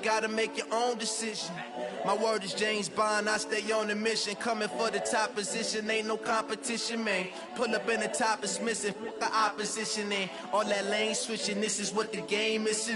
Gotta make your own decision. My word is James Bond, I stay on the mission. Coming for the top position, ain't no competition, man. Pull up in the top is missing, fuck the opposition, and all that lane switching, this is what the game is.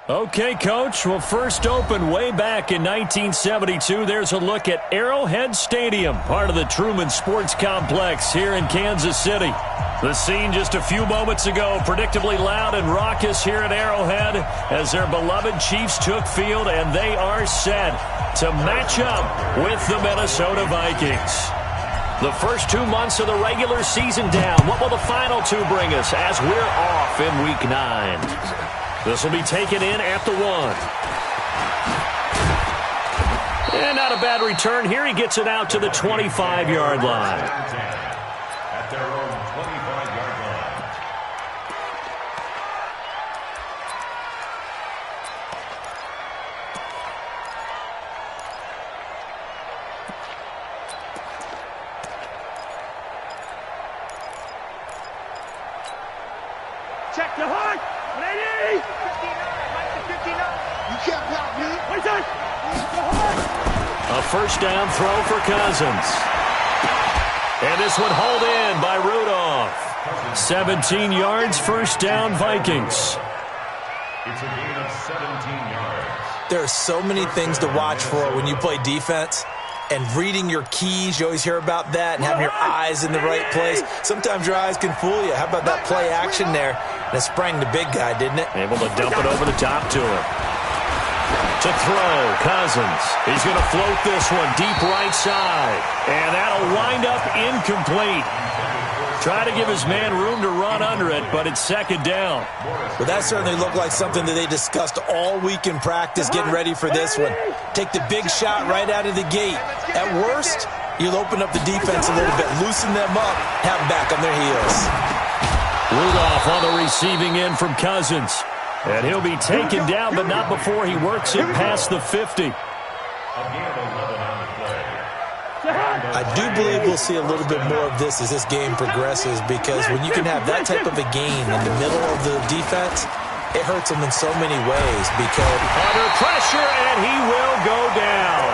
Okay, Coach. Well, first opened way back in 1972. There's a look at Arrowhead Stadium, part of the Truman Sports Complex here in Kansas City. The scene just a few moments ago, predictably loud and raucous here at Arrowhead as their beloved Chiefs took field, and they are set to match up with the Minnesota Vikings. The first 2 months of the regular season down. What will the final two bring us as we're off in Week 9? This will be taken in at the 1. And not a bad return here. He gets it out to the 25-yard line. At their own 25-yard line. Check the hook. Ready? 59. You can't block me. Wait a A first down throw for Cousins. And this one hauled in by Rudolph. 17 yards, first down, Vikings. It's a gain of 17 yards. There are so many things to watch for when you play defense. And reading your keys, you always hear about that, and having your eyes in the right place. Sometimes your eyes can fool you. How about that play action there? And it sprang the big guy, didn't it? Able to dump it over the top to him. To throw, Cousins. He's going to float this one deep right side. And that'll wind up incomplete. Try to give his man room to run under it, but it's second down. Well, that certainly looked like something that they discussed all week in practice, getting ready for this one. Take the big shot right out of the gate. At worst, you'll open up the defense a little bit, loosen them up, have them back on their heels. Rudolph on the receiving end from Cousins. And he'll be taken down, but not before he works it past the 50. I do believe we'll see a little bit more of this as this game progresses, because when you can have that type of a gain in the middle of the defense, it hurts them in so many ways. Because under pressure, and he will go down.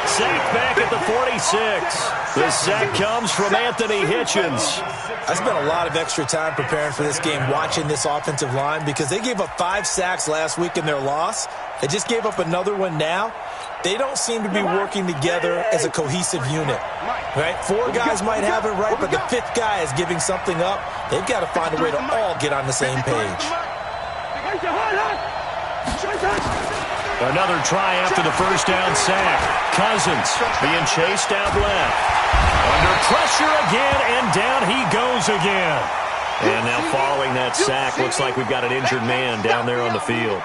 Sacked back at the 46. The sack comes from Anthony Hitchens. I spent a lot of extra time preparing for this game, watching this offensive line, because they gave up 5 sacks last week in their loss. They just gave up another one now. They don't seem to be working together as a cohesive unit. Right? 4 guys might have it right, but the 5th guy is giving something up. They've got to find a way to all get on the same page. Another try after the first down sack. Cousins being chased out left. Under pressure again, and down he goes again. And now following that sack, looks like we've got an injured man down there on the field.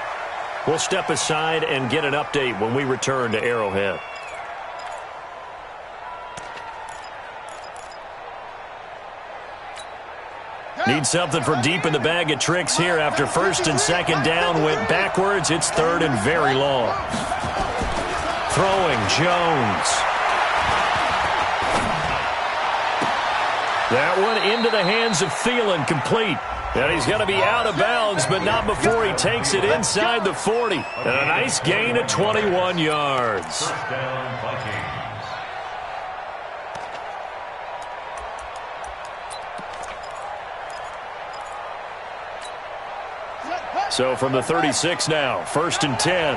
We'll step aside and get an update when we return to Arrowhead. Need something from deep in the bag of tricks here after first and second down went backwards. It's third and very long. Throwing, Jones. That one into the hands of Thielen, complete. And he's going to be out of bounds, but not before he takes it inside the 40. And a nice gain of 21 yards. First down, Vikings. So from the 36 now, first and 10.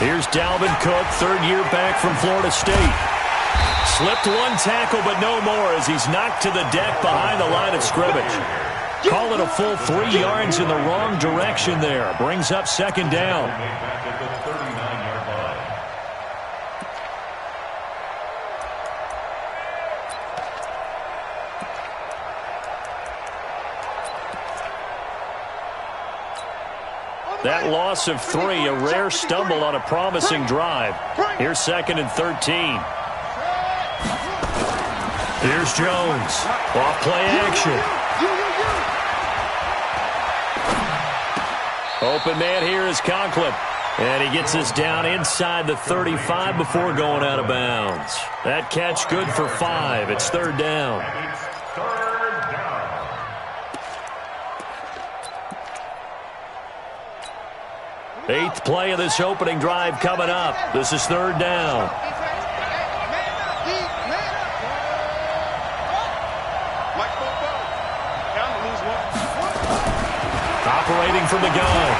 Here's Dalvin Cook, third-year back from Florida State. Slipped one tackle, but no more as he's knocked to the deck behind the line of scrimmage. Call it a full 3 yards in the wrong direction there. Brings up second down. Back at the 39-yard line. That loss of 3, a rare stumble on a promising drive. Here's second and 13. Here's Jones. Off play action. Open man here is Conklin. And he gets us down inside the 35 before going out of bounds. That catch good for 5. It's third down. It's third down. Eighth play of this opening drive coming up. This is third down. Operating from the gun,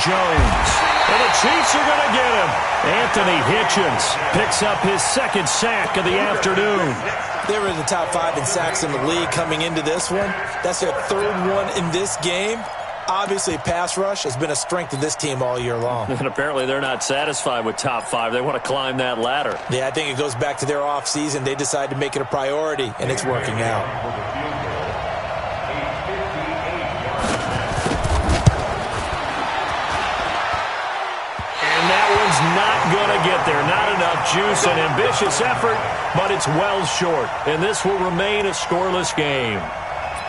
Jones. And the Chiefs are going to get him. Anthony Hitchens picks up his second sack of the afternoon. They were in the top 5 in sacks in the league coming into this one. That's their third one in this game. Obviously, pass rush has been a strength of this team all year long. And apparently they're not satisfied with top 5. They want to climb that ladder. Yeah, I think it goes back to their offseason. They decided to make it a priority, and it's working out. Not going to get there. Not enough juice. An ambitious effort, but it's well short. And this will remain a scoreless game.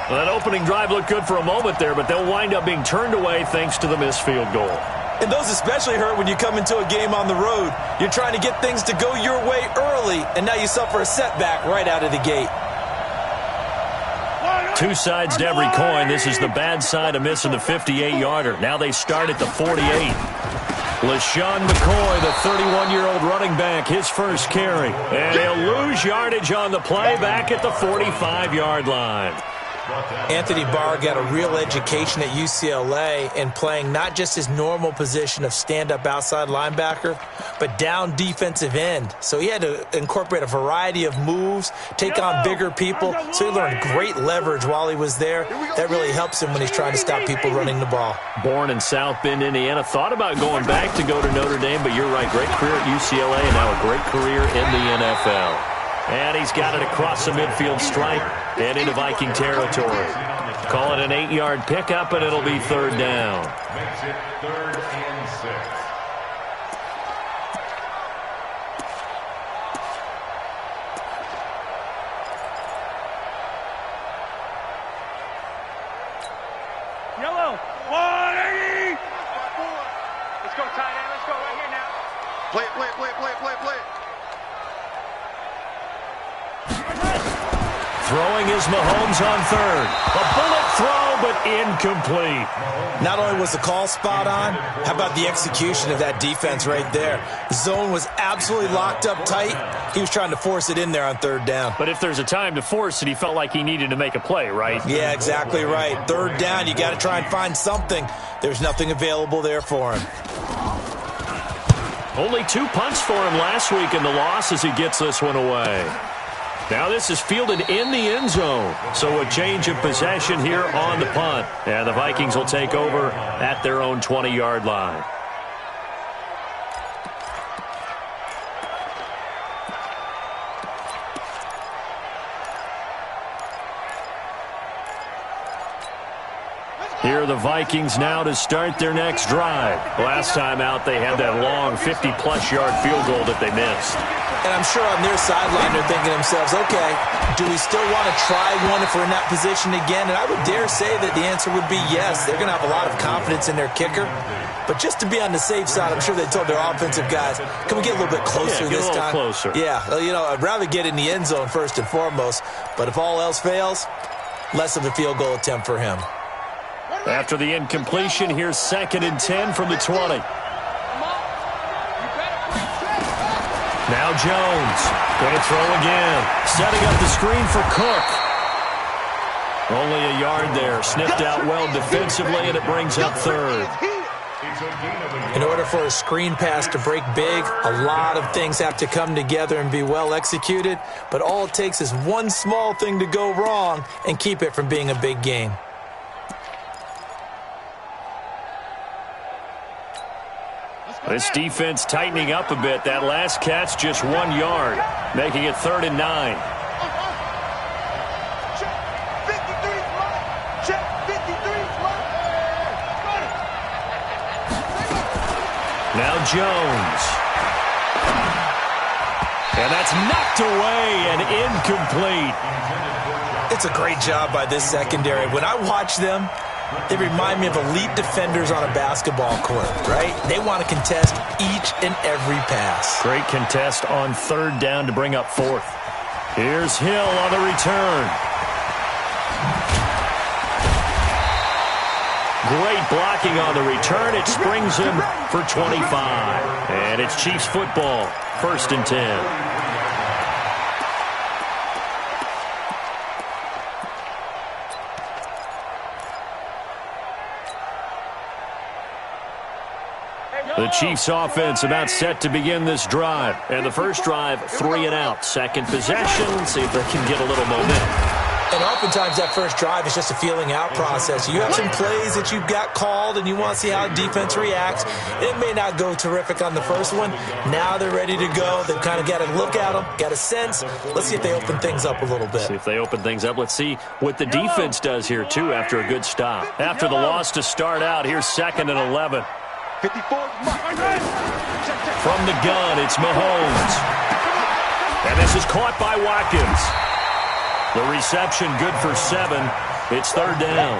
Well, that opening drive looked good for a moment there, but they'll wind up being turned away thanks to the missed field goal. And those especially hurt when you come into a game on the road. You're trying to get things to go your way early, and now you suffer a setback right out of the gate. Two sides to every coin. This is the bad side of missing the 58-yarder. Now they start at the 48. LaShawn McCoy, the 31-year-old running back, his first carry. And he'll lose yardage on the play back at the 45-yard line. Anthony Barr got a real education at UCLA in playing not just his normal position of stand-up outside linebacker, but down defensive end. So he had to incorporate a variety of moves, take on bigger people. So he learned great leverage while he was there. That really helps him when he's trying to stop people running the ball. Born in South Bend, Indiana. Thought about going back to go to Notre Dame, but you're right. Great career at UCLA and now a great career in the NFL. And he's got it across the midfield stripe and into Viking territory. Call it an 8-yard pickup, and it'll be third down. Makes it 3rd and 6. Yellow. 180. Let's go, tight end. Let's go right here now. Play it, play it, play it, play it, play it, play it. Throwing is Mahomes on third. A bullet throw, but incomplete. Not only was the call spot on, how about the execution of that defense right there? The zone was absolutely locked up tight. He was trying to force it in there on third down. But if there's a time to force it, he felt like he needed to make a play, right? Yeah, exactly right. Third down, you got to try and find something. There's nothing available there for him. Only 2 punts for him last week in the loss as he gets this one away. Now this is fielded in the end zone. So a change of possession here on the punt. And the Vikings will take over at their own 20-yard line. Here are the Vikings now to start their next drive. Last time out, they had that long 50-plus yard field goal that they missed. And I'm sure on their sideline they're thinking to themselves, okay, do we still want to try one if we're in that position again? And I would dare say that the answer would be yes. They're going to have a lot of confidence in their kicker. But just to be on the safe side, I'm sure they told their offensive guys, can we get a little bit closer this time? Closer. Yeah, you know, I'd rather get in the end zone first and foremost. But if all else fails, less of a field goal attempt for him. After the incompletion, here's 2nd and 10 from the 20. Now Jones going to throw again. Setting up the screen for Cook. Only a yard there. Sniffed out well defensively, and it brings up third. In order for a screen pass to break big, a lot of things have to come together and be well executed. But all it takes is one small thing to go wrong and keep it from being a big game. This defense tightening up a bit. That last catch just 1 yard, making it 3rd and 9. Check 53 fly. Check 53 fly. Now Jones. And that's knocked away and incomplete. It's a great job by this secondary. When I watch them, they remind me of elite defenders on a basketball court, right? They want to contest each and every pass. Great contest on 3rd down to bring up 4th. Here's Hill on the return. Great blocking on the return. It springs him for 25. And it's Chiefs football, 1st and 10. The Chiefs offense about set to begin this drive. And the first drive, 3 and out. Second possession, see if they can get a little momentum. And oftentimes that first drive is just a feeling out process. You have some plays that you've got called and you want to see how defense reacts. It may not go terrific on the first one. Now they're ready to go. They've kind of got to look at them, got a sense. Let's see if they open things up a little bit. See if they open things up. Let's see what the defense does here, too, after a good stop. After the loss to start out, here's 2nd and 11. 54. From the gun, it's Mahomes. And this is caught by Watkins. The reception good for 7. It's 3rd down.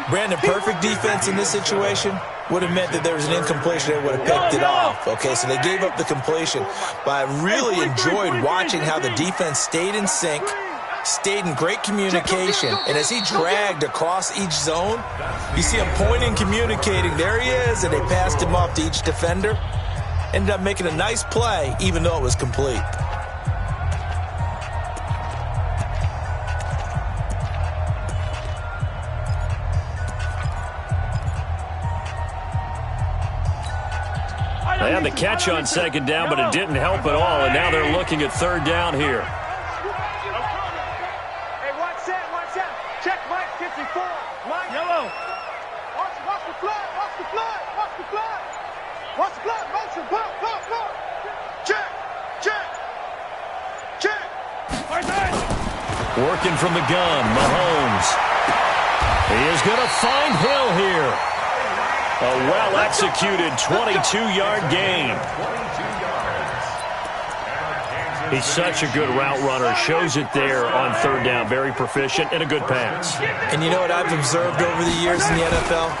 Brandon, perfect defense in this situation would have meant that there was an incompletion that would have picked it off. Okay, so they gave up the completion. But I really enjoyed watching how the defense stayed in sync, stayed in great communication, and as he dragged across each zone, you see him pointing, communicating. There he is, and they passed him off to each defender. Ended up making a nice play, even though it was complete. They had the catch on 2nd down, but it didn't help at all, and now they're looking at 3rd down here. Hey, watch that. Check Mike 54. Mike. Yellow. Watch the flag. Watch the flag. Motion. Block. Check. Working from the gun, Mahomes. He is going to find Hill here. A well-executed 22-yard gain. He's such a good route runner. Shows it there on 3rd down. Very proficient and a good pass. And you know what I've observed over the years in the NFL?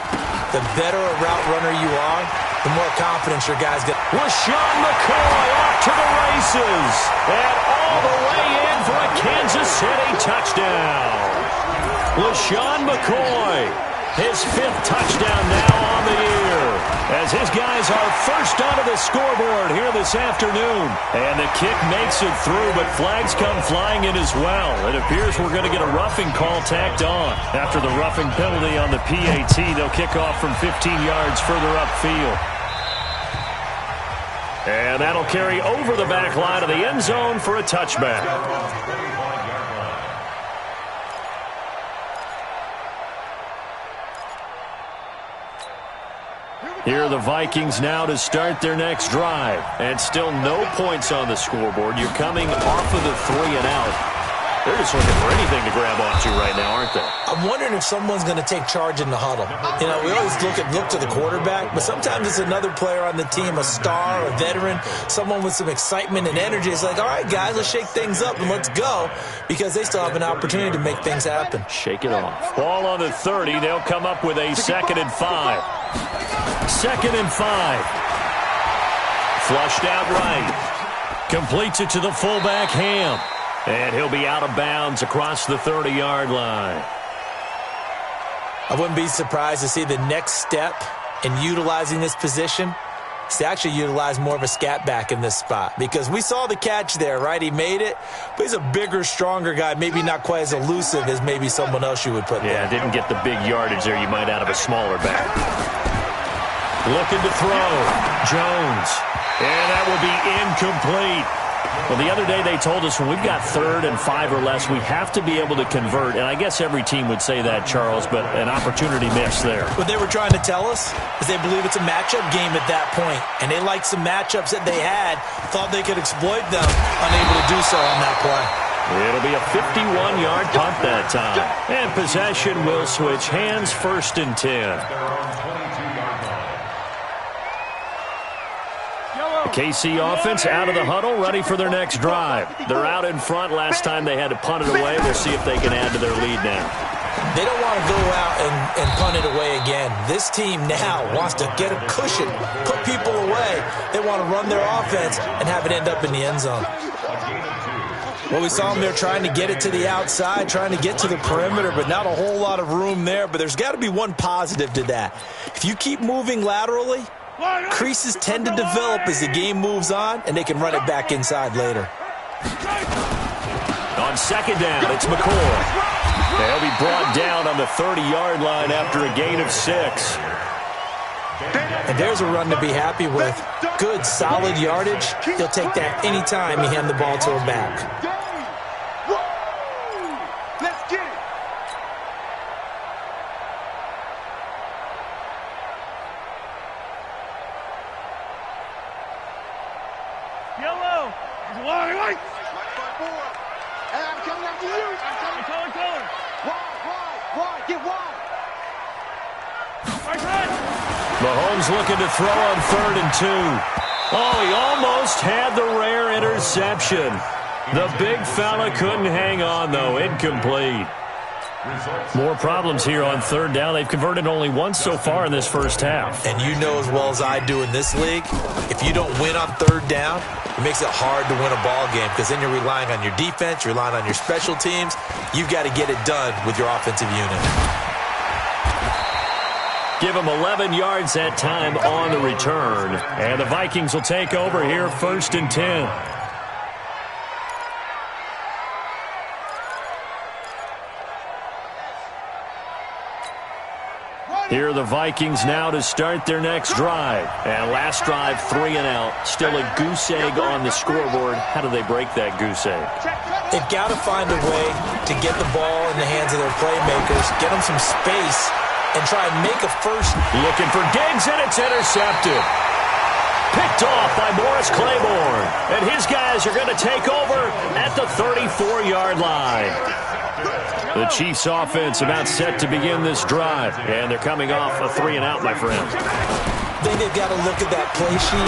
The better a route runner you are, the more confidence your guys get. LaShawn McCoy off to the races. And all the way in for a Kansas City touchdown. LaShawn McCoy. His 5th touchdown now on the year as his guys are first onto the scoreboard here this afternoon. And the kick makes it through, but flags come flying in as well. It appears we're going to get a roughing call tacked on. After the roughing penalty on the PAT, they'll kick off from 15 yards further upfield. And that'll carry over the back line of the end zone for a touchback. Here are the Vikings now to start their next drive. And still no points on the scoreboard. You're coming off of the 3 and out. They're just looking for anything to grab onto right now, aren't they? I'm wondering if someone's going to take charge in the huddle. You know, we always look to the quarterback, but sometimes it's another player on the team, a star, a veteran, someone with some excitement and energy. It's like, all right, guys, let's shake things up and let's go, because they still have an opportunity to make things happen. Shake it off. Ball on the 30. They'll come up with a 2nd and 5. 2nd and 5. Flushed out right. Completes it to the fullback, Ham. And he'll be out of bounds across the 30-yard line. I wouldn't be surprised to see the next step in utilizing this position is to actually utilize more of a scat back in this spot. Because we saw the catch there, right? He made it, but he's a bigger, stronger guy, maybe not quite as elusive as maybe someone else you would put there. Yeah, didn't get the big yardage there you might out of a smaller back. Looking to throw. Jones. And that will be incomplete. Well, the other day they told us when we've got 3rd and 5 or less, we have to be able to convert. And I guess every team would say that, Charles, but an opportunity missed there. What they were trying to tell us is they believe it's a matchup game at that point. And they liked some matchups that they had, thought they could exploit them, unable to do so on that play. It'll be a 51-yard punt that time. And possession will switch hands, 1st and 10. KC offense out of the huddle, ready for their next drive. They're out in front. Last time they had to punt it away. We'll see if they can add to their lead now. They don't want to go out and punt it away again. This team now wants to get a cushion, put people away. They want to run their offense and have it end up in the end zone. Well, we saw him there trying to get it to the outside, trying to get to the perimeter, but not a whole lot of room there. But there's got to be one positive to that. If you keep moving laterally, creases tend to develop as the game moves on, and they can run it back inside later. On second down, it's McCoy. They'll be brought down on the 30-yard line after a gain of 6. And there's a run to be happy with. Good, solid yardage. He'll take that anytime you hand the ball to him back. Let's get it. Yellow. Wide. Hey, I'm coming after you. I'm coming. Wide. Get wide. Mahomes looking to throw on 3rd and 2. Oh, he almost had the rare interception. The big fella couldn't hang on, though. Incomplete. More problems here on 3rd down. They've converted only once so far in this first half. And you know as well as I do in this league, if you don't win on 3rd down, it makes it hard to win a ball game because then you're relying on your defense, you're relying on your special teams. You've got to get it done with your offensive unit. Give them 11 yards that time on the return. And the Vikings will take over here 1st and 10. Here are the Vikings now to start their next drive. And last drive, 3 and out. Still a goose egg on the scoreboard. How do they break that goose egg? They've got to find a way to get the ball in the hands of their playmakers, get them some space, and try and make a first. Looking for Diggs, and it's intercepted. Picked off by Morris Claiborne. And his guys are going to take over at the 34-yard line. The Chiefs' offense about set to begin this drive. And they're coming off a 3 and out, my friend. I think they've got to look at that play sheet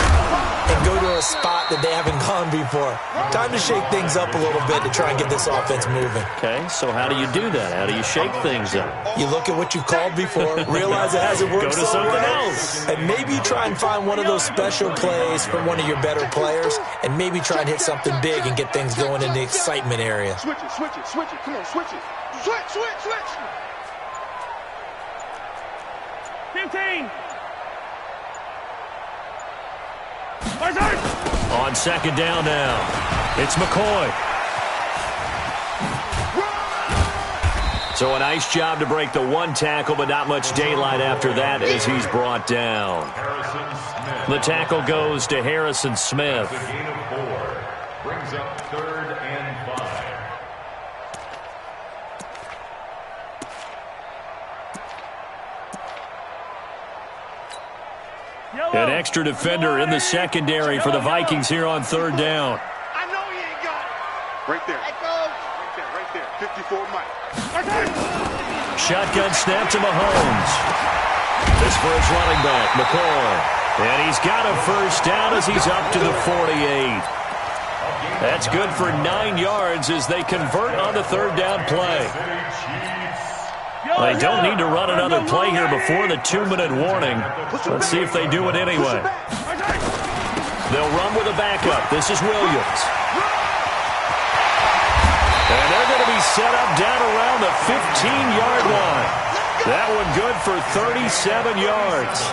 and go to a spot that they haven't gone before. Time to shake things up a little bit to try and get this offense moving. Okay, so how do you do that? How do you shake things up? You look at what you've called before, realize it hasn't worked. Go to something else. And maybe you try and find one of those special plays from one of your better players, and maybe try and hit something big and get things going in the excitement area. Switch it. Come on, switch it. Switch. 15. On second down now, it's McCoy. So a nice job to break the one tackle, but not much daylight after that as he's brought down. The tackle goes to Harrison Smith. The gain of 4 brings up 3rd and 5. An extra defender in the secondary for the Vikings here on 3rd down. I know he ain't got it. Right there. Right there. 54 Mike. Shotgun snap to Mahomes. This for his running back, McCoy. And he's got a first down as he's up to the 48. That's good for 9 yards as they convert on the 3rd down play. They don't need to run another play here before the 2-minute warning. Let's see if they do it anyway. They'll run with a backup. This is Williams. And they're going to be set up down around the 15-yard line. That one good for 37 yards.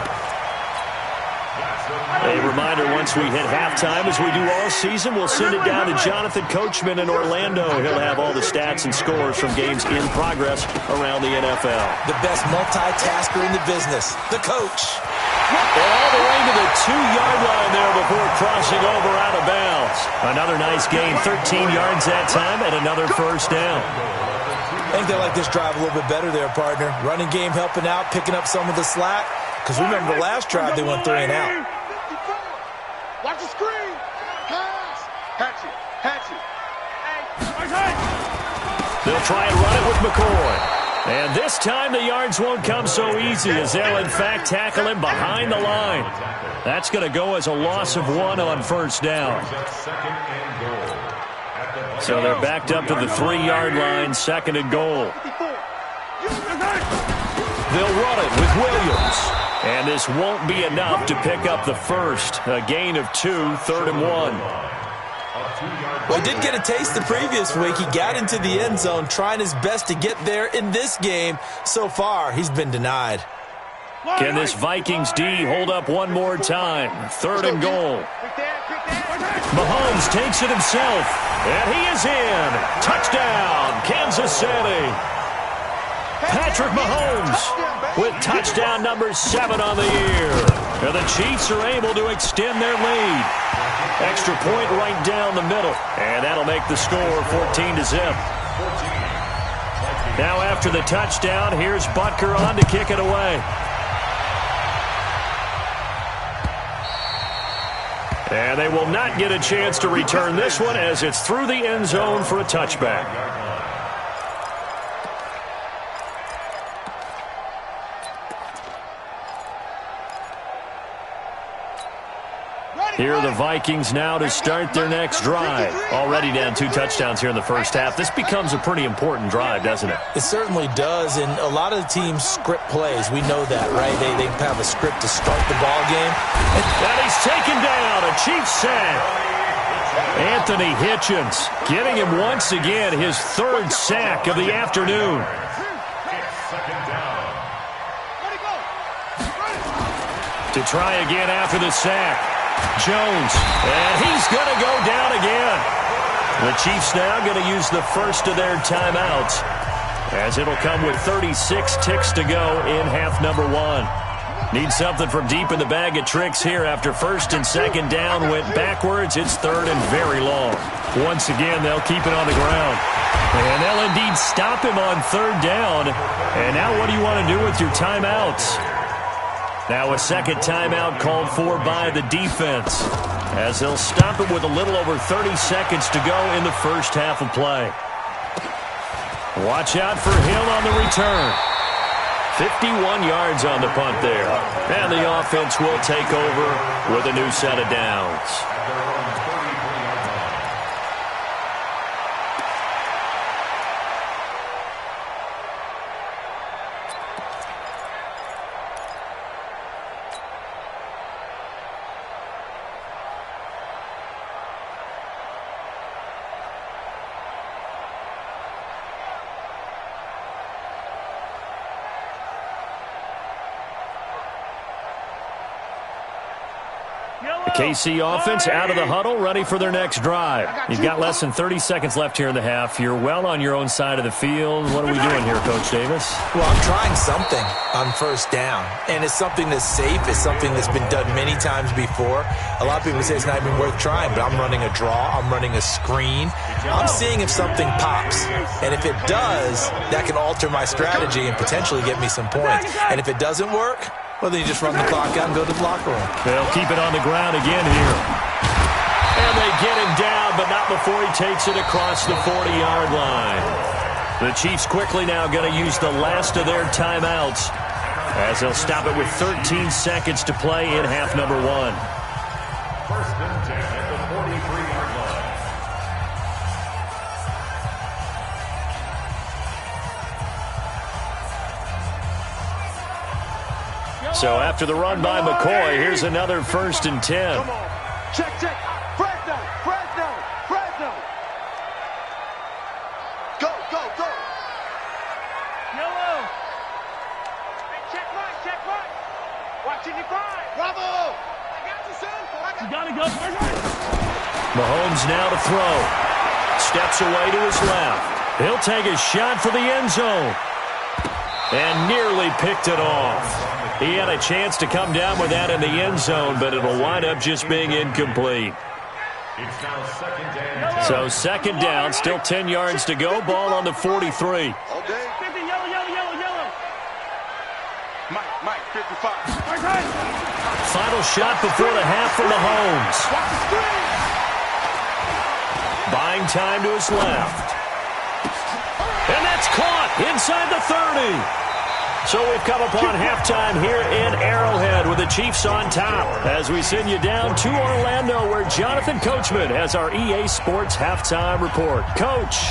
A reminder, once we hit halftime, as we do all season, we'll send it down to Jonathan Coachman in Orlando. He'll have all the stats and scores from games in progress around the NFL. The best multitasker in the business, the coach. And all the way to the 2-yard line there before crossing over out of bounds. Another nice gain, 13 yards that time, and another first down. I think they like this drive a little bit better there, partner. Running game helping out, picking up some of the slack. Because remember the last drive, they went 3 and out. Watch the screen. Pass. Hatch it. They'll try and run it with McCoy. And this time the yards won't come so easy as they'll in fact tackle him behind the line. That's going to go as a loss of 1 on first down. So they're backed up to the 3-yard line, 2nd and goal. They'll run it with Williams. And this won't be enough to pick up the first. A gain of 2, 3rd and 1. Well, he did get a taste the previous week. He got into the end zone trying his best to get there in this game. So far, he's been denied. Can this Vikings D hold up one more time? 3rd and goal. Mahomes takes it himself, and he is in. Touchdown, Kansas City. Patrick Mahomes with touchdown number 7 on the year. And the Chiefs are able to extend their lead. Extra point right down the middle, and that'll make the score 14-0. Now after the touchdown, here's Butker on to kick it away. And they will not get a chance to return this one as it's through the end zone for a touchback. Here are the Vikings now to start their next drive. Already down 2 touchdowns here in the first half. This becomes a pretty important drive, doesn't it? It certainly does, and a lot of the teams script plays. We know that, right? They have a script to start the ball game. And he's taken down, a Chiefs sack. Anthony Hitchens getting him once again, his 3rd sack of the afternoon. To try again after the sack. Jones, and he's going to go down again. The Chiefs now going to use the first of their timeouts, as it'll come with 36 ticks to go in half number 1. Need something from deep in the bag of tricks here after 1st and 2nd down went backwards. It's 3rd and very long. Once again, they'll keep it on the ground. And they'll indeed stop him on 3rd down. And now what do you want to do with your timeouts? Now a second timeout called for by the defense, as they'll stop it with a little over 30 seconds to go in the first half of play. Watch out for Hill on the return. 51 yards on the punt there. And the offense will take over with a new set of downs. KC offense out of the huddle, ready for their next drive. You've got less than 30 seconds left here in the half. You're well on your own side of the field. What are we doing here, Coach Davis? Well, I'm trying something on 1st down, and it's something that's safe. It's something that's been done many times before. A lot of people say it's not even worth trying, but I'm running a draw. I'm running a screen. I'm seeing if something pops, and if it does, that can alter my strategy and potentially get me some points. And if it doesn't work, well, then you just run the clock out and go to the locker room. They'll keep it on the ground again here. And they get him down, but not before he takes it across the 40-yard line. The Chiefs quickly now going to use the last of their timeouts, as they'll stop it with 13 seconds to play in half number 1. 1st and 10 at the 43-yard line. So after the run by McCoy, here's another 1st and 10. Come on. Check. Fresno. Go. Yellow. Hey, check right. Watching you grind. Bravo. I got you, son. You got to go. Mahomes now to throw. Steps away to his left. He'll take a shot for the end zone. And nearly picked it off. He had a chance to come down with that in the end zone, but it'll wind up just being incomplete. It's now 2nd and 10. So 2nd down, still 10 yards to go. Ball on the 43. All day. 50, yellow. Mike, 55. Final shot before the half from Mahomes. Buying time to his left. And that's caught inside the 30. So we've come upon halftime here in Arrowhead with the Chiefs on top as we send you down to Orlando where Jonathan Coachman has our EA Sports halftime report. Coach,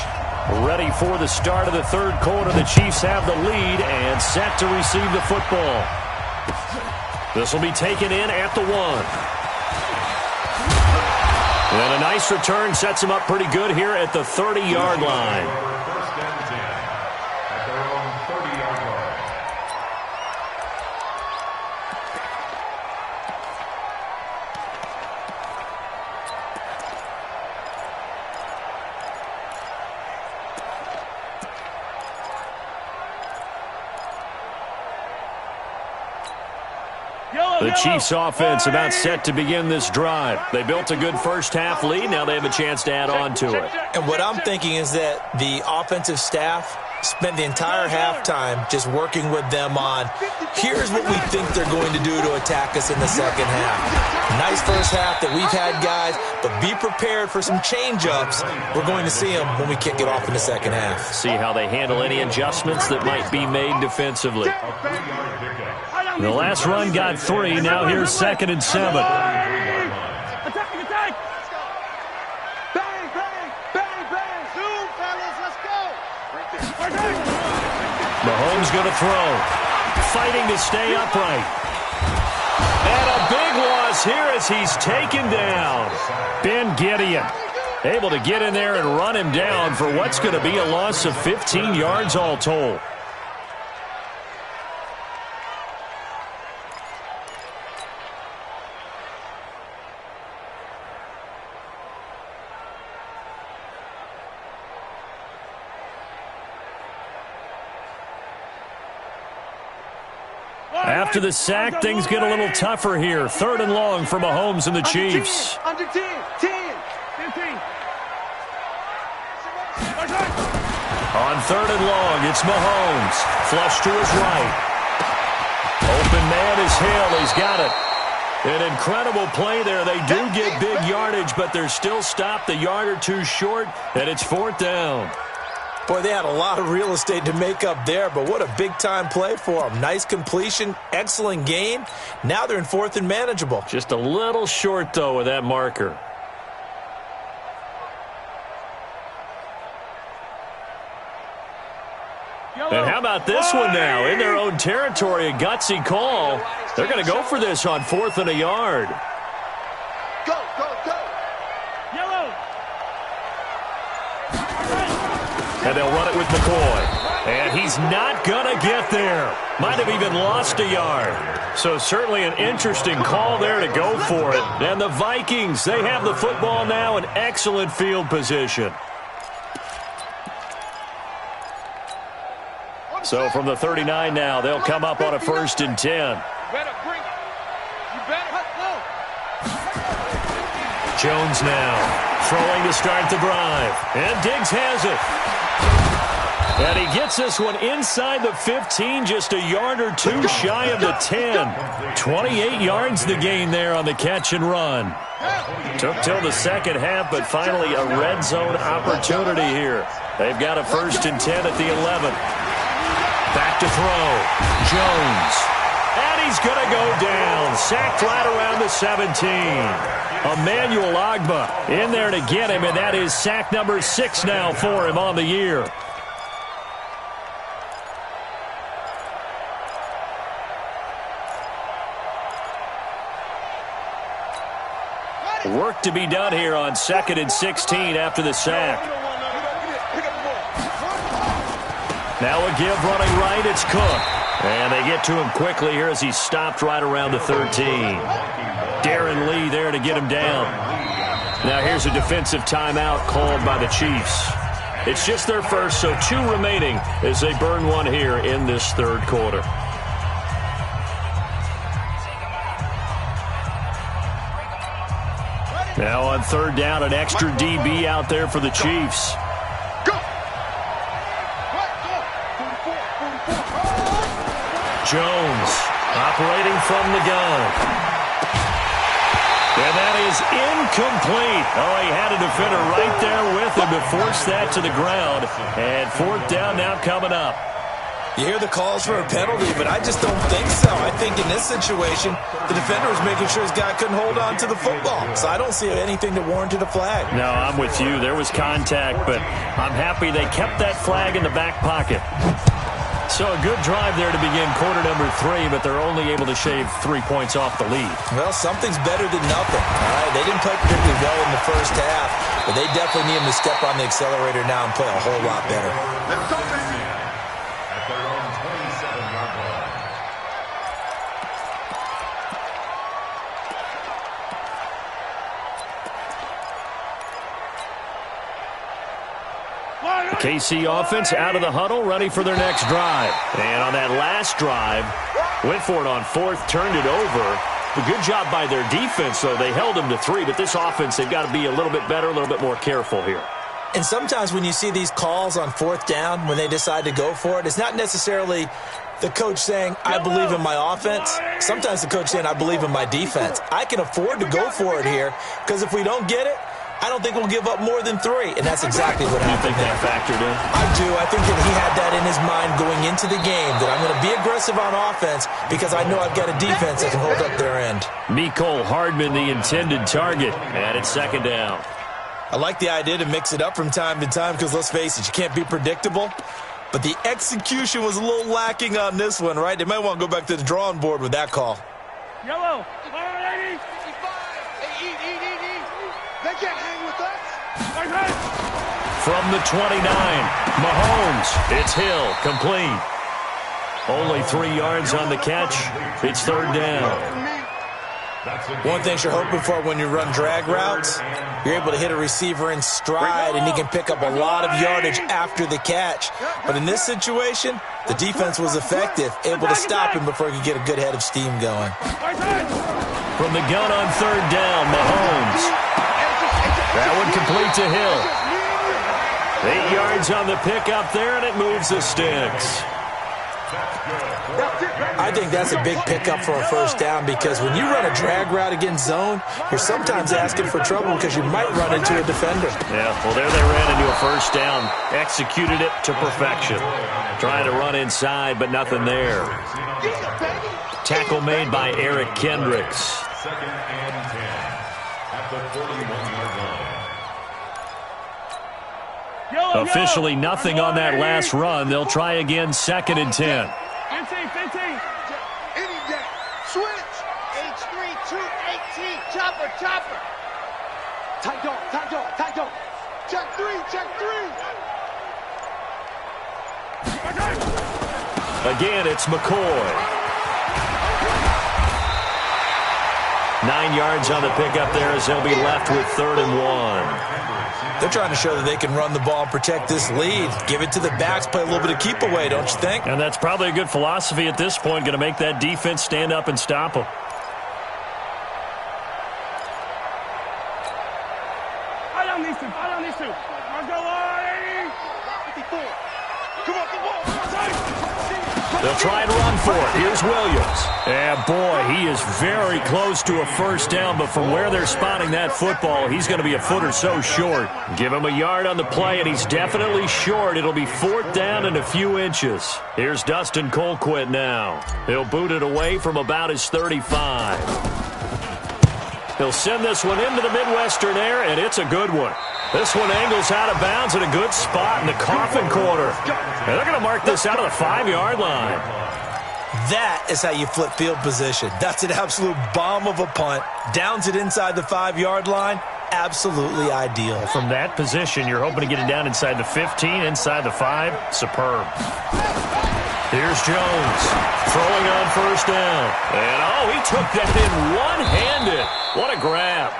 ready for the start of the 3rd quarter. The Chiefs have the lead and set to receive the football. This will be taken in at the 1. And a nice return sets him up pretty good here at the 30-yard line. First and 10 at their own 30-yard line. The Chiefs offense about set to begin this drive. They built a good first half lead. Now they have a chance to add on to it. And what I'm thinking is that the offensive staff spent the entire halftime just working with them on, here's what we think they're going to do to attack us in the second half. Nice first half that we've had, guys, but be prepared for some change-ups. We're going to see them when we kick it off in the second half. See how they handle any adjustments that might be made defensively. The last run got 3. Now here's 2nd and 7. Attack! Bang, bang, bang, bang! Zoom, fellas, let's go! Mahomes going to throw. Fighting to stay upright. And a big loss here as he's taken down. Ben Gideon able to get in there and run him down for what's going to be a loss of 15 yards all told. After the sack, things get a little tougher here. 3rd and long for Mahomes and the Chiefs. Under 10, 10, 15. On 3rd and long, it's Mahomes. Flush to his right. Open man is Hill. He's got it. An incredible play there. They do get big yardage, but they're still stopped a yard or two short, and it's 4th down. Boy, they had a lot of real estate to make up there, but what a big-time play for them. Nice completion, excellent gain. Now they're in 4th and manageable. Just a little short, though, with that marker. And how about this one now? In their own territory, a gutsy call. They're going to go for this on 4th and a yard. Go, go, go! Yellow! And they'll run it with McCoy. And he's not going to get there. Might have even lost a yard. So certainly an interesting call there to go for it. And the Vikings, they have the football now in excellent field position. So from the 39 now, they'll come up on a 1st and 10. Jones now throwing to start the drive. And Diggs has it. And he gets this one inside the 15, just a yard or two shy of the 10. 28 yards the gain there on the catch and run. Took till the second half, but finally a red zone opportunity here. They've got a 1st and 10 at the 11. Back to throw. Jones. And he's going to go down. Sacked right around the 17. Emmanuel Ogbah in there to get him, and that is sack number 6 now for him on the year. Work to be done here on 2nd and 16 after the sack. Now a give running right, it's Cook. And they get to him quickly here as he's stopped right around the 13. Darren Lee there to get him down. Now here's a defensive timeout called by the Chiefs. It's just their first, so 2 remaining as they burn one here in this 3rd quarter. Now on 3rd down, an extra DB out there for the Chiefs. Jones operating from the gun. And that is incomplete. Oh, he had a defender right there with him to force that to the ground. And 4th down now coming up. You hear the calls for a penalty, but I just don't think so. I think in this situation, the defender was making sure his guy couldn't hold on to the football. So I don't see anything that warranted a flag. No, I'm with you. There was contact, but I'm happy they kept that flag in the back pocket. So a good drive there to begin quarter number 3, but they're only able to shave 3 points off the lead. Well, something's better than nothing. All right, they didn't play particularly well in the first half, but they definitely need them to step on the accelerator now and play a whole lot better. Let's go, baby. At their own 27-yard line. The KC offense out of the huddle, ready for their next drive. And on that last drive, went for it on 4th, turned it over. A good job by their defense, though. They held them to 3, but this offense, they've got to be a little bit better, a little bit more careful here. And sometimes when you see these calls on 4th down, when they decide to go for it, it's not necessarily the coach saying, I believe in my offense. Sometimes the coach saying, I believe in my defense. I can afford to go for it here because if we don't get it, I don't think we'll give up more than 3, and that's exactly what happened. You think that factored in? I do. I think that he had that in his mind going into the game, that I'm going to be aggressive on offense because I know I've got a defense that can hold up their end. Mecole Hardman, the intended target, and it's 2nd down. I like the idea to mix it up from time to time because, let's face it, you can't be predictable. But the execution was a little lacking on this one, right? They might want to go back to the drawing board with that call. Yellow. 180. 55. They can't hang with us. From the 29, Mahomes. It's Hill, complete. Only 3 yards on the catch. It's 3rd down. One thing you're hoping for when you run drag routes, you're able to hit a receiver in stride, and he can pick up a lot of yardage after the catch. But in this situation, the defense was effective, able to stop him before he could get a good head of steam going. From the gun on 3rd down, Mahomes. That one complete to Hill. 8 yards on the pickup there, and it moves the sticks. I think that's a big pickup for a 1st down because when you run a drag route against zone, you're sometimes asking for trouble because you might run into a defender. Yeah, well, there they ran into a 1st down. Executed it to perfection. Trying to run inside, but nothing there. Tackle made by Eric Kendricks. 2nd and 10 at the 41-yard line. Officially nothing on that last run. They'll try again, 2nd and 10. 15. Any day. Switch. H3, 218. Chopper. Tight dog. Check 3. Again, it's McCoy. 9 yards on the pickup there as they'll be left with 3rd and 1. They're trying to show that they can run the ball and protect this lead. Give it to the backs, play a little bit of keep away, don't you think? And that's probably a good philosophy at this point, going to make that defense stand up and stop them. I don't need to. Let's go, 180. 54. Come on. They'll try and run for it. Here's Williams. And boy, he is very close to a 1st down, but from where they're spotting that football, he's going to be a foot or so short. Give him a yard on the play, and he's definitely short. It'll be 4th down and a few inches. Here's Dustin Colquitt now. He'll boot it away from about his 35. He'll send this one into the Midwestern air, and it's a good one. This one angles out of bounds in a good spot in the coffin corner. And they're going to mark this out of the 5-yard line. That is how you flip field position. That's an absolute bomb of a punt. Downs it inside the 5-yard line. Absolutely ideal. From that position, you're hoping to get it down inside the 15, inside the 5. Superb. Here's Jones throwing on 1st down. And, he took that in one-handed. What a grab.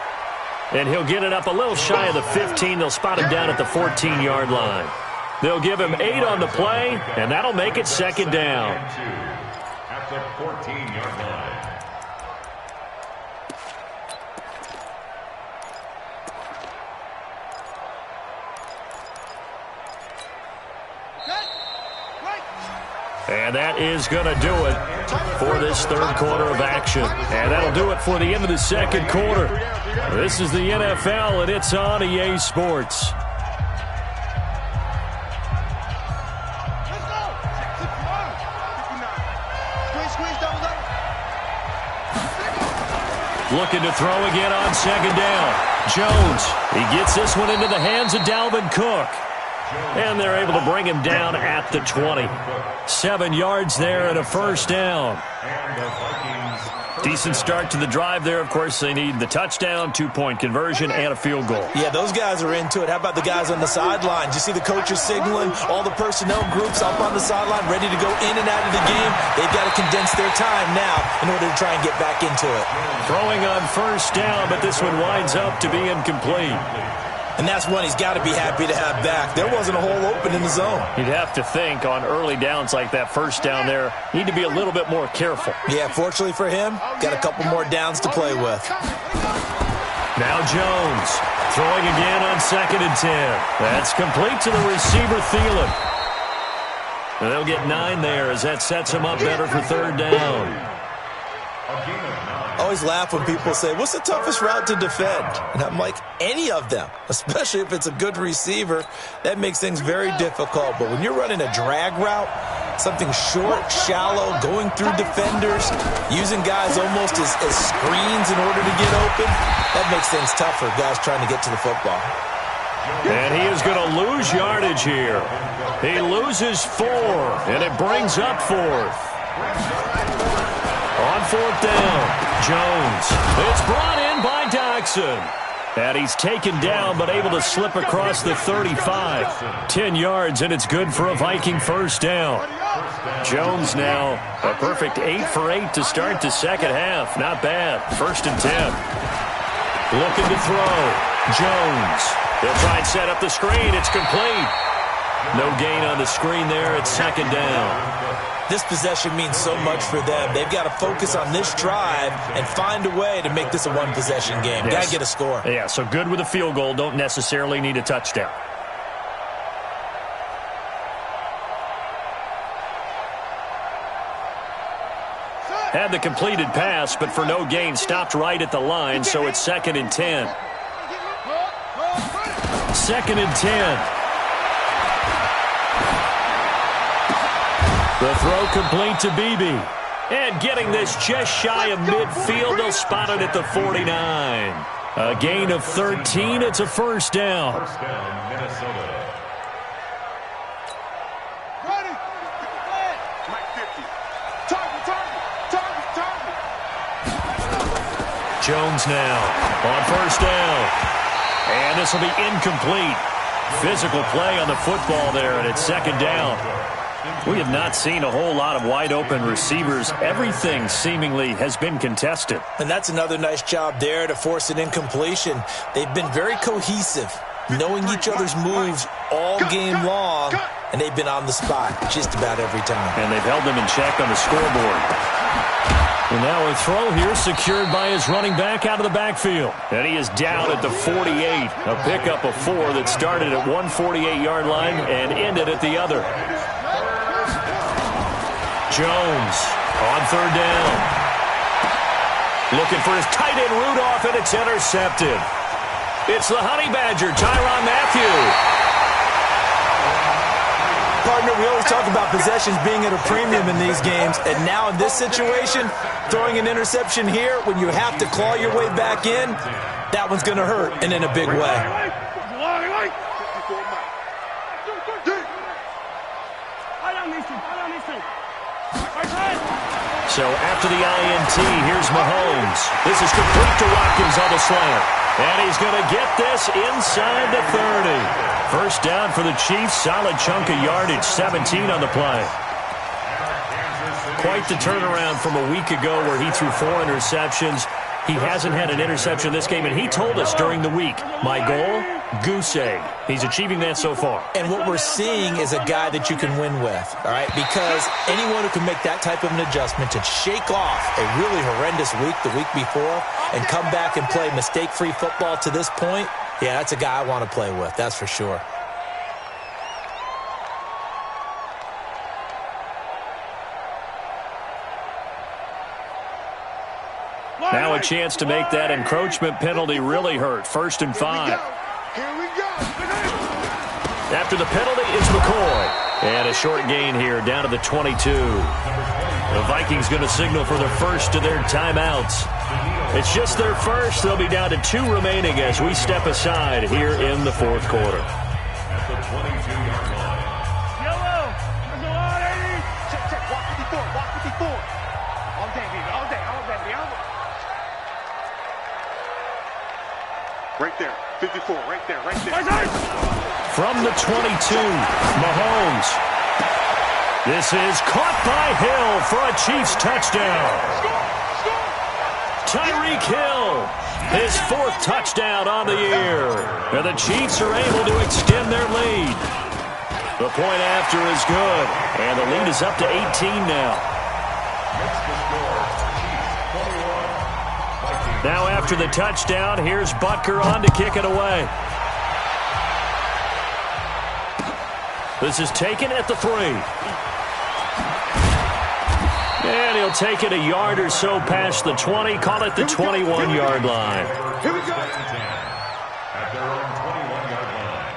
And he'll get it up a little shy of the 15. They'll spot him down at the 14-yard line. They'll give him 8 on the play, and that'll make it 2nd down. At the 14-yard line. And that is going to do it for this 3rd quarter of action. And that'll do it for the end of the 2nd quarter. This is the NFL, and it's on EA Sports. Looking to throw again on 2nd down. Jones, he gets this one into the hands of Dalvin Cook. And they're able to bring him down at the 20. 7 yards there and a first down. Decent start to the drive there. Of course, they need the touchdown, 2-point conversion, and a field goal. Yeah, those guys are into it. How about the guys on the sideline? You see the coaches signaling, all the personnel groups up on the sideline ready to go in and out of the game. They've got to condense their time now in order to try and get back into it. Throwing on first down, but this one winds up to be incomplete. And that's one he's got to be happy to have back. There wasn't a hole open in the zone. You'd have to think on early downs like that first down there, need to be a little bit more careful. Yeah, fortunately for him, got a couple more downs to play with. Now Jones throwing again on 2nd and 10. That's complete to the receiver, Thielen. And they'll get 9 there as that sets him up better for 3rd down. I always laugh when people say, what's the toughest route to defend? And I'm like, any of them, especially if it's a good receiver. That makes things very difficult. But when you're running a drag route, something short, shallow, going through defenders, using guys almost as screens in order to get open, that makes things tough for guys trying to get to the football. And he is going to lose yardage here. He loses 4, and it brings up 4th. On 4th down, Jones. It's brought in by Doxson. And he's taken down but able to slip across the 35. 10 yards, and it's good for a Viking first down. Jones now a perfect 8 for 8 to start the second half. Not bad. 1st and 10. Looking to throw. Jones. They'll try and set up the screen. It's complete. No gain on the screen there. It's 2nd down. This possession means so much for them. They've got to focus on this drive and find a way to make this a one-possession game. Yes. Got to get a score. Yeah, so good with a field goal. Don't necessarily need a touchdown. Had the completed pass, but for no gain, stopped right at the line, so it's 2nd and 10. 2nd and 10. The throw complete to Beebe. And getting this just shy of midfield, they'll spot it at the 49. A gain of 13, it's a first down. First down, Minnesota. Jones now on first down. And this will be incomplete. Physical play on the football there, and it's 2nd down. We have not seen a whole lot of wide-open receivers. Everything seemingly has been contested. And that's another nice job there to force an incompletion. They've been very cohesive, knowing each other's moves all game long, and they've been on the spot just about every time. And they've held them in check on the scoreboard. And now a throw here secured by his running back out of the backfield. And he is down at the 48. A pickup of 4 that started at one 48-yard line and ended at the other. Jones on 3rd down. Looking for his tight end Rudolph, and it's intercepted. It's the Honey Badger, Tyrann Mathieu. Partner, we always talk about possessions being at a premium in these games, and now in this situation, throwing an interception here when you have to claw your way back in, that one's going to hurt, and in a big way. So after the INT, here's Mahomes. This is complete to Watkins on the slant. And he's going to get this inside the 30. First down for the Chiefs. Solid chunk of yardage. 17 on the play. Quite the turnaround from a week ago where he threw 4 interceptions. He hasn't had an interception this game, and he told us during the week, my goal, goose egg. He's achieving that so far. And what we're seeing is a guy that you can win with, all right? Because anyone who can make that type of an adjustment to shake off a really horrendous week the week before and come back and play mistake-free football to this point, yeah, that's a guy I want to play with, that's for sure. Now a chance to make that encroachment penalty really hurt. 1st and 5. Here we go. After the penalty, it's McCoy. And a short gain here down to the 22. The Vikings going to signal for the first of their timeouts. It's just their first. They'll be down to 2 remaining as we step aside here in the 4th quarter. At the 22 54. All day, baby. All day. All day. All day. Right there. 54. Right there. Right there. From the 22, Mahomes. This is caught by Hill for a Chiefs touchdown. Tyreek Hill, his 4th touchdown on the year. And the Chiefs are able to extend their lead. The point after is good, and the lead is up to 18 now. Now after the touchdown, here's Butker on to kick it away. This is taken at the 3. And he'll take it a yard or so past the 20, call it the 21-yard line. Here we go. At their own 21-yard line.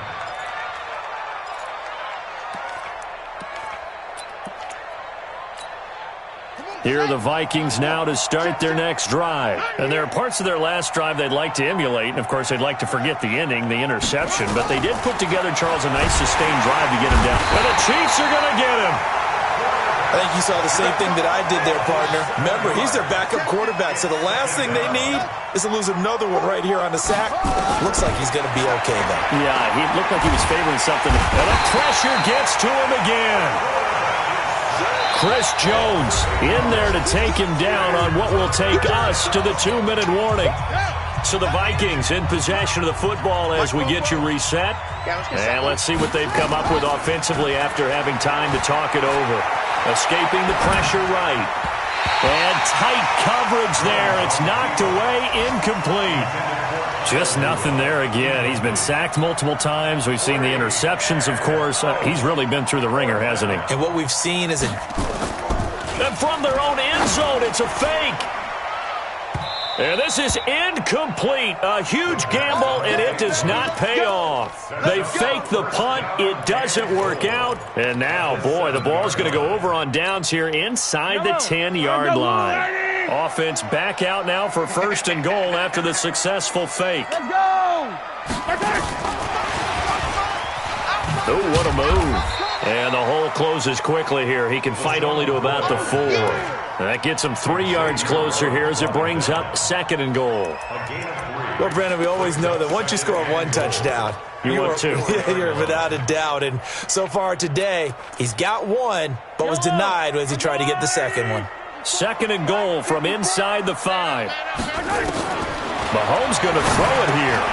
Here are the Vikings now to start their next drive. And there are parts of their last drive they'd like to emulate. And, of course, they'd like to forget the ending, the interception. But they did put together, Charles, a nice sustained drive to get him down. And the Chiefs are going to get him. I think you saw the same thing that I did there, partner. Remember, he's their backup quarterback, so the last thing they need is to lose another one right here on the sack. Looks like he's going to be okay, though. Yeah, he looked like he was favoring something. And the pressure gets to him again. Chris Jones in there to take him down on what will take us to the 2-minute warning. So the Vikings in possession of the football as we get you reset. And let's see what they've come up with offensively after having time to talk it over. Escaping the pressure right. And tight coverage there. It's knocked away, incomplete. Just nothing there again. He's been sacked multiple times. We've seen the interceptions, of course. He's really been through the ringer, hasn't he? And what we've seen is And from their own end zone, it's a fake. And this is incomplete. A huge gamble, and it does not pay off. They fake the punt. It doesn't work out. And now, boy, the ball's going to go over on downs here inside the 10-yard line. Offense back out now for 1st and goal after the successful fake. Let's go! Oh, what a move. And the hole closes quickly here. He can fight only to about the 4. That gets him 3 yards closer here as it brings up 2nd and goal. Well, Brandon, we always know that once you score 1 touchdown, you're without a doubt. And so far today, he's got 1, but was denied as he tried to get the 2nd one. 2nd and goal from inside the 5. Mahomes going to throw it here.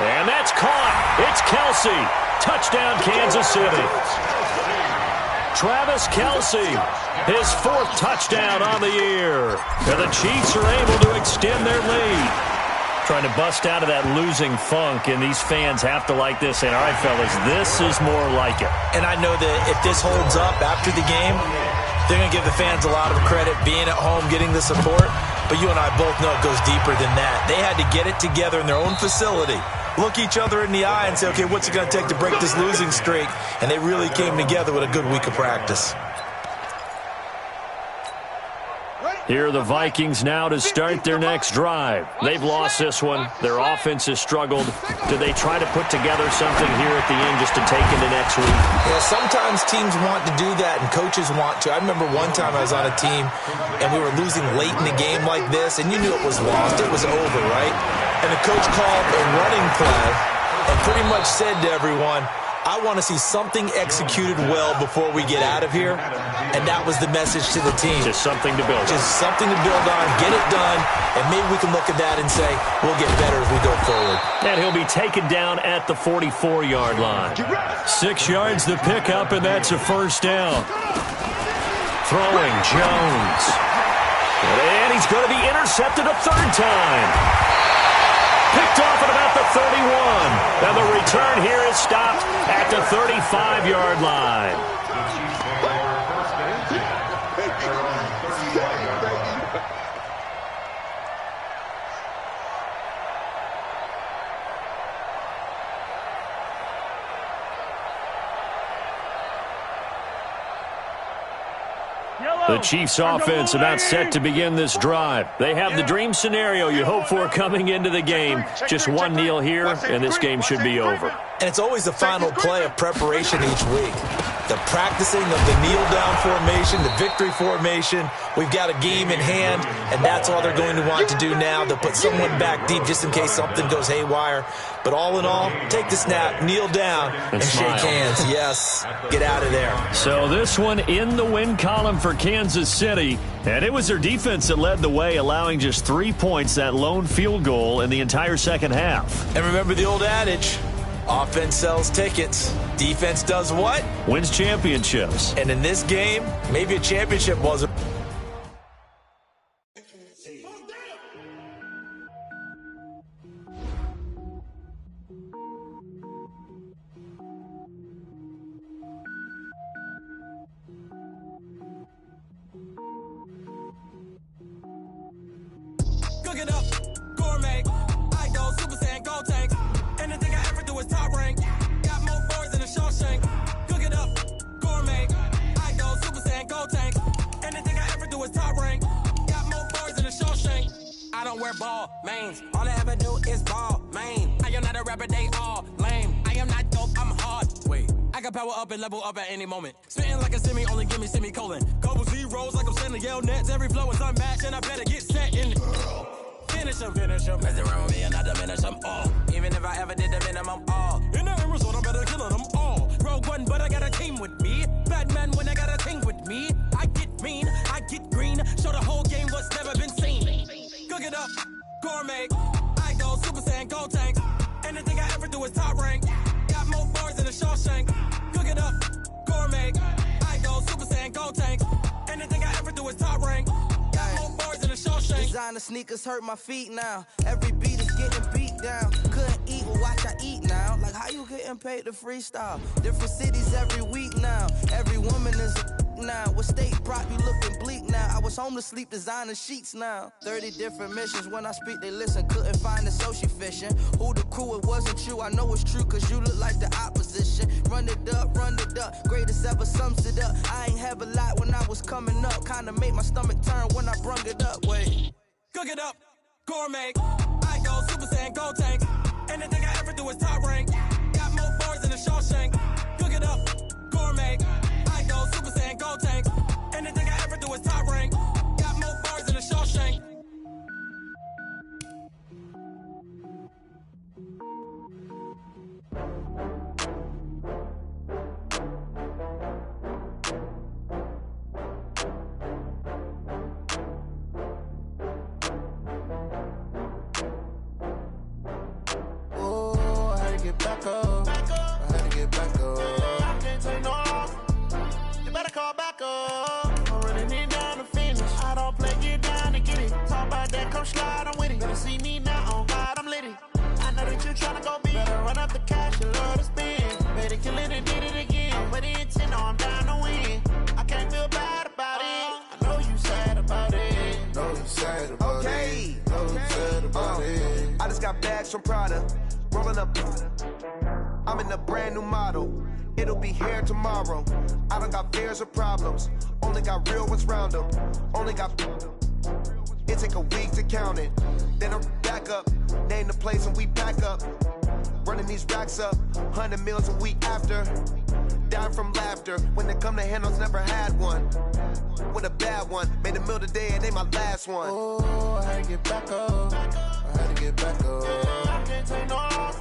And that's caught. It's Kelsey. Touchdown, Kansas City. Travis Kelsey, his 4th touchdown on the year. And the Chiefs are able to extend their lead. Trying to bust out of that losing funk, and these fans have to like this. And all right, fellas, this is more like it. And I know that if this holds up after the game, they're going to give the fans a lot of credit being at home, getting the support. But you and I both know it goes deeper than that. They had to get it together in their own facility, look each other in the eye and say, okay, what's it going to take to break this losing streak? And they really came together with a good week of practice. Here are the Vikings now to start their next drive. They've lost this one. Their offense has struggled. Do they try to put together something here at the end just to take into next week? Yeah, sometimes teams want to do that and coaches want to. I remember one time I was on a team and we were losing late in the game like this, and you knew it was lost. It was over, right? And the coach called a running play and pretty much said to everyone, I want to see something executed well before we get out of here. And that was the message to the team. Just something to build on. Just something to build on, get it done, and maybe we can look at that and say, we'll get better as we go forward. And he'll be taken down at the 44-yard line. 6 yards the pickup, and that's a 1st down. Throwing Jones. And he's going to be intercepted a 3rd time. Picked off at about the 31. And the return here is stopped at the 35-yard line. The Chiefs offense about set to begin this drive. They have the dream scenario you hope for coming into the game. Just 1 kneel here, and this game should be over. And it's always the final play of preparation each week. the practicing of the kneel-down formation, the victory formation. We've got a game in hand, and that's all they're going to want to do now, to put someone back deep just in case something goes haywire. But all in all, take the snap, kneel down, and shake hands. Yes, get out of there. So this one in the win column for Kansas City, and it was their defense that led the way, allowing just 3 points, that lone field goal in the entire second half. And remember the old adage, offense sells tickets. Defense does what? Wins championships. And in this game, maybe a championship wasn't. Cook it up, gourmet. I go Super Saiyan, go tank. Anything I ever do is top rank. Got more boys than a Shawshank. Cook it up, gourmet. I go Super Saiyan, go tank. Anything I ever do is top rank. Got more boys than a Shawshank. I don't wear ball mains. All I ever do is ball main. I am not a rapper, they all lame. I am not dope, I'm hard. Wait, I can power up and level up at any moment. Spitting like a semi, only give me semicolon. Couple zeros like I'm sending yell nets. Every flow is unmatched, and I better get set in. Finish them. Mess around with me and I diminish them all. Even if I ever did the minimum, all. In the end result, I'm better killing them all. Rogue One, but I got a team with me. Batman when I got a team with me. I get mean, I get green. Show the whole game what's never been seen. Cook it up, gourmet. I go Super Saiyan, go tank. Anything I ever do is top rank. Got more bars than a Shawshank. Cook it up, gourmet. I go Super Saiyan, go tank. Anything I ever do is top rank. Designer sneakers hurt my feet now. Every beat is getting beat down. Couldn't eat, well watch I eat now. Like how you getting paid to freestyle? Different cities every week now. Every woman is a now. With state prop you looking bleak now. I was home to sleep designer sheets now. 30 different missions. When I speak they listen. Couldn't find it so she fishing. Who the crew, it wasn't you. I know it's true cause you look like the opposition. Run it up. Greatest ever sums it up. I ain't have a lot when I was coming up. Kinda made my stomach turn when I brung it up. Wait. Cook it up, gourmet. I go Super Saiyan, go tank. Anything I ever do is top rank. Got more bars than a Shawshank. Cook it up, gourmet. I go Super Saiyan, go tank. Anything I ever do is top rank. Got more bars than a Shawshank. Back up. I had to get back up. I can't take no loss. You better call back up. I'm running it down to finish. I don't play, get down to get it. Talk about that, come slide, I'm with it. Better see me now, on God, I'm lit it. I know that you tryna go big. Better run up the cash, you love to spend. Better kill it and did it again. With the intent, no, I'm down to win. I can't feel bad about it. I know you sad about it. Know you sad about it. Know you sad about it. I just got bags from Prada. Rolling up, I'm in a brand new model. It'll be here tomorrow. I don't got fears or problems. Only got real ones round them. Only got. It take a week to count it. Then I'm back up. Name the place and we pack up. Running these racks up. 100 meals a week after. Dying from laughter. When they come to handles, never had one. With a bad one. Made a meal today and they my last one. Oh, I had to get back up. I had to get back up. I can't take no loss.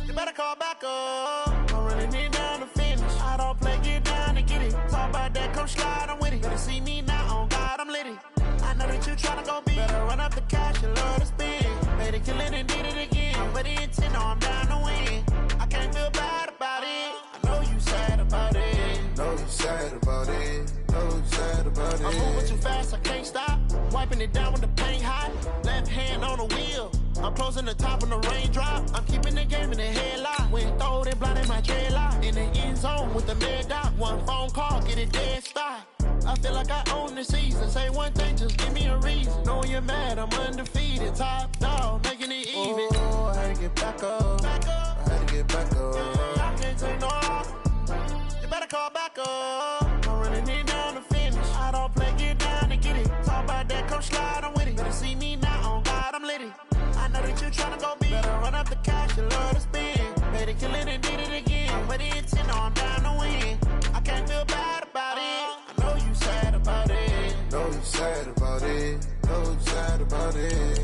You better call back up. I'm running it down to finish. I don't play, get down to get it. Talk about that, come slide, I'm with it. Better see me now, on God, I'm lit it. I know that you tryna go big. Better run up the cash, you love to spend. Better kill it and did it again. With the intent, no, I'm down to win. I can't feel bad about it. I know you sad about it. Know you sad about it. Know you sad about it. I'm moving too fast, I can't stop. Wiping it down with the paint hot. Left hand on the wheel. I'm closing the top when the raindrop. I'm keeping the game in the headlock. When throw it blind in my dreadlock. In the end zone with the mid dot. One phone call, get it dead stop. I feel like I own the season. Say one thing, just give me a reason. Knowing you're mad, I'm undefeated. Top dog, making it even. Oh, I had to get back up. I had to get back up. I can't take no loss. You better call back up. I'm running it down to finish. I don't play, get down to get it. Talk about that, come slide, I'm with it. Better see me now, on God, I'm lit it. I know that you tryna go big. Better run up the cash, you love to spend. Better kill it and did it again. With the intent, no, I'm down to win. I sad about it, so sad about it.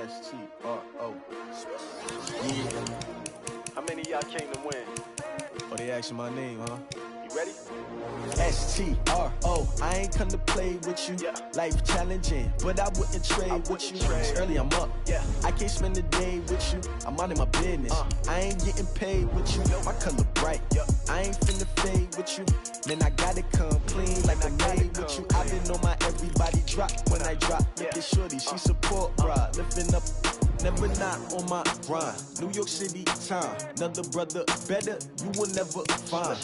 S-T-R-O. Yeah. How many of y'all came to win? Oh, they asking my name, huh? You ready? S-T-R-O. I ain't come to play with you. Yeah. Life challenging, but I wouldn't trade with you. Early I'm up. Yeah. I can't spend the day with you. I'm out in my business. I ain't getting paid with you. My color bright. Yeah. I ain't finna fade with you. Man, I gotta come clean like I made with you. I've been on my everybody drop when I drop. Look at shorty, she support bra. Lifting up, never not on my grind. New York City time, another brother better you will never find.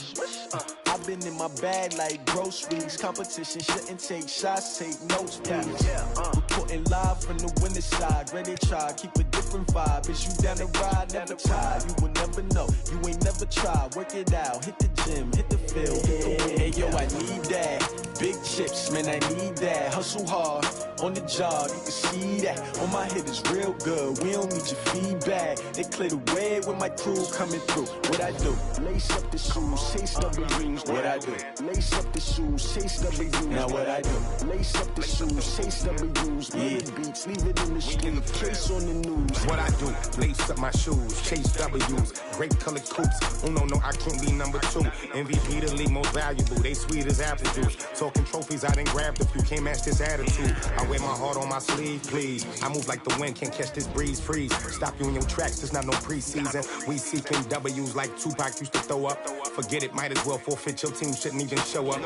I've been in my bag like groceries. Competition shouldn't take shots, take notes, please. Reporting live from the winning side. Ready to try, keep a different vibe. Is you down the ride, never tired. You will never know, you ain't never tried. Work it out, hit the gym, hit the field, hit the win. Hey yo, I need that. Big chips, man, I need that. Hustle hard, on the job, you can see that. On my hit is real good, we don't need your feedback. They clear the way with my crew coming through. What I do? Lace up the shoes, chase double dreams. What I do? Lace up the shoes, chase double dreams. Now what I do? Lace up the shoes, chase double dreams. Yeah, beats, leave it in the street, case on the news. What I do? Lace up my shoes, chase W's. Great colored coops. Oh no, I can't be number 2. MVP the league most valuable. They sweet as apple juice. Talking trophies, I done grabbed a few. Can't match this attitude. I wear my heart on my sleeve, please. I move like the wind, can't catch this breeze, freeze. Stop you in your tracks, there's not no preseason. We seeking W's like Tupac used to throw up. Forget it, might as well forfeit. Your team shouldn't even show up.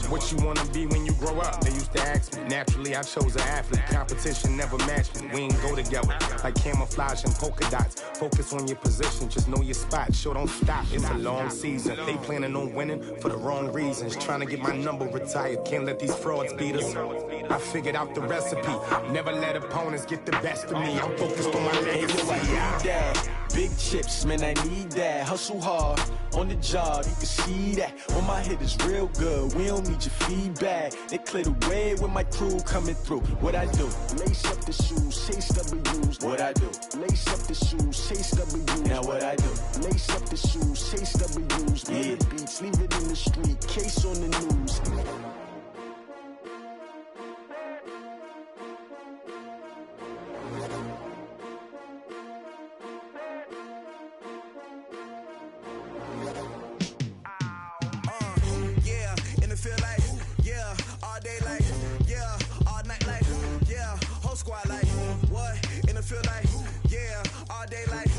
What you wanna be when you grow up? They used to ask me. Naturally, I chose an athlete. Competition never matched me. We ain't go together like camouflage and polka dots. Focus on your position, just know your spot. Sure, don't stop. It's a long season. They planning on winning for the wrong reasons. Trying to get my number retired. Can't let these frauds beat us. I figured out the recipe. Never let opponents get the best of me. I'm focused on my legacy. I need that. Big chips, man, I need that. Hustle hard, on the job, you can see that. On my hit is real good, we don't need your feedback. They clear the way with my crew coming through. What I do? Lace up the shoes, chase W's. What I do? Lace up the shoes, chase W's. Now what I do? Lace up the shoes, chase W's. Yeah, beats, leave it in the street, case on the news. Squad like, what? In the field like, yeah, all day like,